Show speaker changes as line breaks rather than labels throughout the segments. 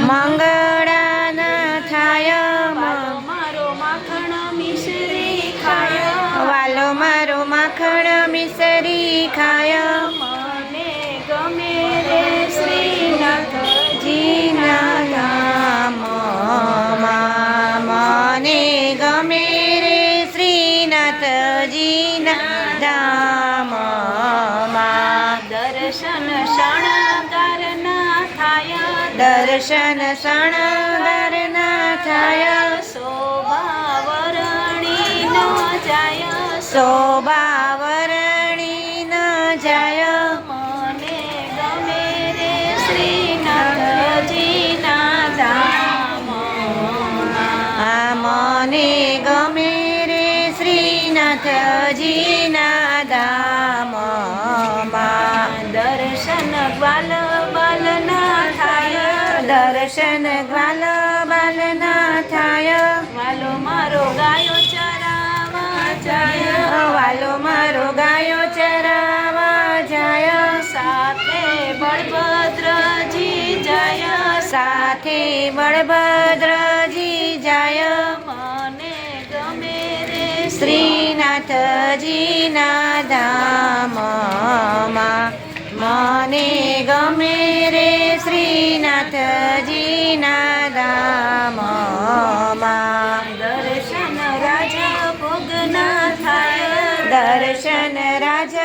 મંગળાના થાય
મારો માખણ મિશ્રી ખાય
વાલો મારો માખણ મિસરી ખાય
મને ગમે રે શ્રીનાથજીના
ધામમાં મને ગમે રે શ્રીનાથજીના ધામમાં
દર્શન શણગારના થાય
દર્શન શણગારના થાય
શોભાવરણી ન જાય
શોભાવરણી ન જાય
મને ગમે રે શ્રીનાથજીના ધામમાં
મને ગમે રે શ્રીનાથજીના ધામમાં
દર્શન ગ્વાલ બાલના થાય
દર્શન ગ્વાલ બાલના થાય
વાલો મારો ગાયો ચરાવા જાય
વાલો મારો ગાયો ચરાવા જાય
સાથે બળભદ્રજી જાય
સાથે બળભદ્રજી જાય
મને ગમે રે
શ્રીનાથજીના ધામમાં મને ગમે રે શ્રીનાથજીના ધામમાં
દર્શન રાજા ભોગના થાય
દર્શન રાજ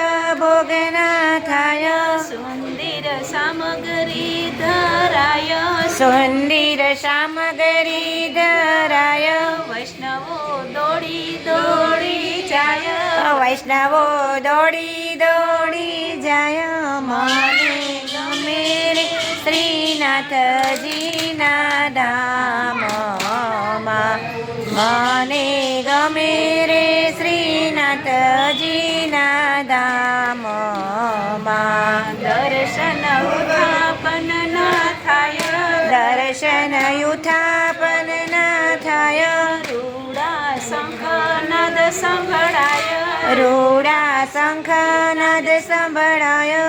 ભોગના થાય
સુંદર સામગ્રી ધરાય
સુંદર સામગ્રી ધરાય
વૈષ્ણવો દોડી દોડી જાય
વૈષ્ણવો દોડી દોડી જાય મને ગમે રે શ્રીનાથજીના ધામમાં મને ગમે રે શ્રીનાથજીના ધામમાં
દર્શન ઉત્થાપન ના થાય
દર્શન યુથાપન ના થાય
રૂડા શંખનાદ સંભળાય
રૂડા શંખનાદ સંભળાય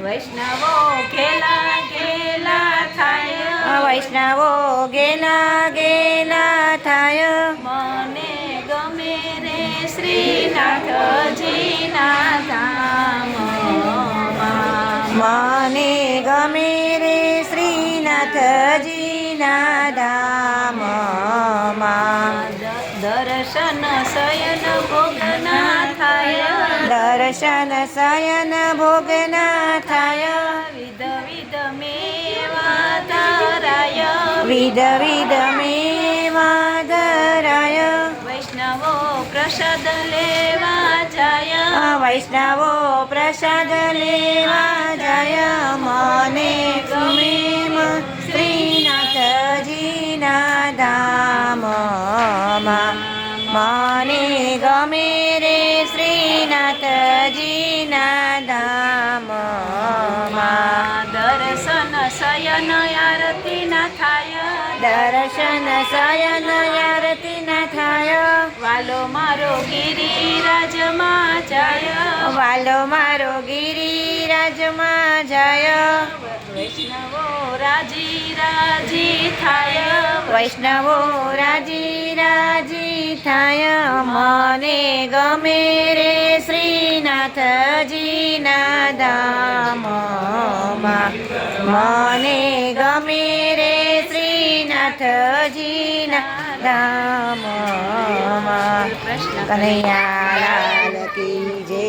વૈષ્ણવો ઘેલા ઘેલા થાય
વૈષ્ણવો ગેલા ગેલા થાય
મને ગમે રે શ્રીનાથજીના ધામમાં
મને ગમે રે શ્રીનાથજીના ધામમાં
દર્શન શયન ભોગના થાય
દર્શન શયન ભોગના થાય
વિધ વિધ મેવા ધરાય
વિધ વિધ મેવા ધરાય
વૈષ્ણવો પ્રસાદ લેવા જાય
વૈષ્ણવો પ્રસાદ લેવા જાય મને ગમે શ્રીનાથજીના ધામમાં મને ગમે રે શ્રીનાથજીના ધામમાં
દર્શન શયન આરતી ના થાય
દર્શન શયન આરતી ના થાય
વાલો મારો ગિરિરાજમાં જાય
વાલો મારો ગિરિરાજમાં જાય
વૈષ્ણવો રાજી રાજી થાય
વૈષ્ણવો રાજી રાજી થાય મને ગમે રે શ્રીનાથજીના ધામમાં મને ગમે રે શ્રીનાથજીના ધામમાં
કૃષ્ણ
કનૈયા લાલ કી જય